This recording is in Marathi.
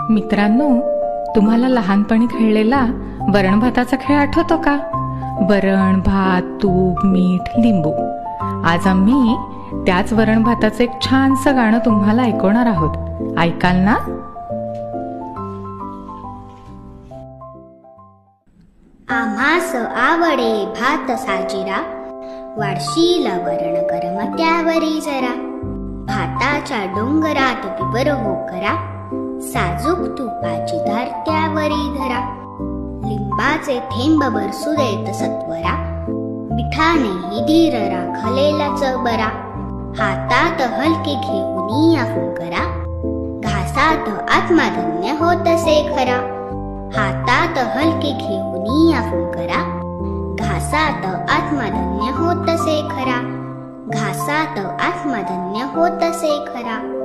मित्रांनो, तुम्हाला लहानपणी खेळलेला वरण भाताचा खेळ आठवतो का? वरण भात, तूप, मीठ, लिंबू. आज आम्ही त्याच वरण भाताचं एक छानसं गाणं तुम्हाला ऐकवणार आहोत. ऐकाल ना? आम्हास आवडे भात साजिरा, वाढशील वरण गरम त्यावरी जरा. भाताच्या डोंगरात विवर हो करा, साजूक तुपाची धार त्यावरी धरा. लिंबाचे थेंब बरसू देत सत्वरा, मिठाने धीर राखलेला बरा. हातात हलके घेऊन आफून करा, घासात आत्माधन्य होतसे खरा. हातात हलके घेऊन आफून करा, घासात आत्माधन्य होतसे खरा. घासात आत्माधन्य होतसे खरा.